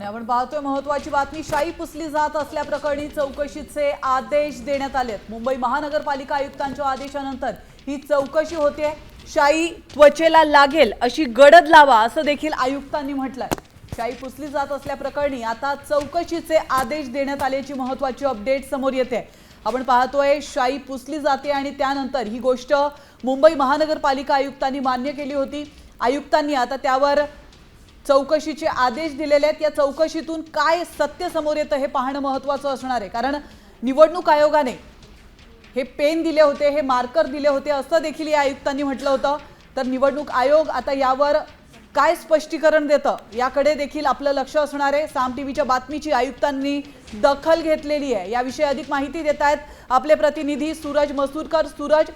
आणि आपण पाहतोय महत्त्वाची बातमी, शाई पुसली जात असल्याप्रकरणी चौकशीचे आदेश देण्यात आलेत। मुंबई महानगरपालिका आयुक्तांच्या आदेशानंतर ही चौकशी होते। शाई त्वचेला लागेल अशी गडद लावा असं देखील आयुक्तांनी म्हटलंय। शाई पुसली जात असल्याप्रकरणी आता चौकशीचे आदेश देण्यात आल्याची महत्त्वाची अपडेट समोर येते। आपण पाहतोय शाई पुसली जाते आणि त्यानंतर ही गोष्ट मुंबई महानगरपालिका आयुक्तांनी मान्य केली होती। आयुक्तांनी आता त्यावर चौकशीचे आदेश दिलेले आहेत। या चौकशीतून काय सत्य समोर येतं हे पाहणं महत्त्वाचं असणार आहे, कारण निवडणूक आयोगाने हे पेन दिले होते, हे मार्कर दिले होते असं देखील या आयुक्तांनी म्हटलं होतं। तर निवडणूक आयोग आता यावर काय स्पष्टीकरण देतं याकडे देखील आपलं लक्ष असणार आहे। साम टीव्हीच्या बातमीची आयुक्तांनी दखल घेतलेली आहे। याविषयी अधिक माहिती देत आहेत आपले प्रतिनिधी सूरज मसूरकर। सूरज,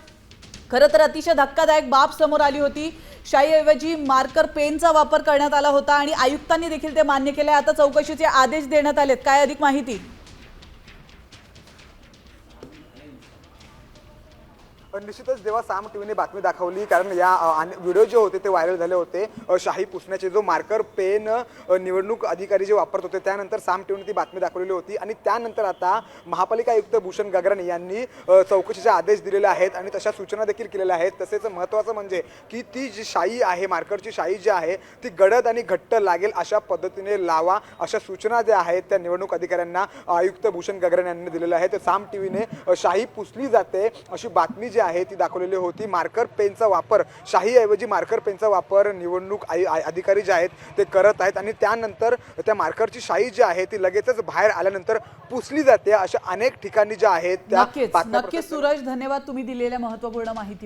खरं तर अतिशय धक्कादायक बाब समोर आली होती। शाईऐवजी मार्कर पेनचा वापर करण्यात आला होता आणि आयुक्तांनी देखील ते मान्य केले। आता चौकशीचे आदेश देण्यात आलेत, काय अधिक माहिती? निश्चितच जेव्हा साम टीव्हीने बातमी दाखवली, कारण या व्हिडिओ जे होते ते व्हायरल झाले होते, शाही पुसण्याचे जो मार्कर पेन निवडणूक अधिकारी जे वापरत होते, त्यानंतर साम टीव्हीने ती बातमी दाखवलेली होती। आणि त्यानंतर आता महापालिका आयुक्त भूषण गगराणी यांनी चौकशीचे आदेश दिलेले आहेत आणि तशा सूचना देखील केलेल्या आहेत। तसेच महत्त्वाचं म्हणजे की ती जी शाई आहे, मार्करची शाई जी आहे ती गडद आणि घट्ट लागेल अशा पद्धतीने लावा, अशा सूचना ज्या आहेत त्या निवडणूक अधिकाऱ्यांना आयुक्त भूषण गगराणी यांनी दिलेल्या आहेत। साम टीव्हीने शाही पुसली जाते अशी बातमी जी आहे ती दाखवलेली होती। मार्कर पेनचा वापर, शाहीऐवजी मार्कर पेनचा वापर निवडणूक अधिकारी जे आहेत ते करत आहेत आणि त्यानंतर त्या मार्करची शाई जी आहे ती लगेचच बाहेर आल्यानंतर पुसली जाते। अशा अनेक ठिकाणी ज्या आहेत त्या नक्कीच सूरज, धन्यवाद तुम्ही दिलेल्या महत्त्वपूर्ण माहितीवर।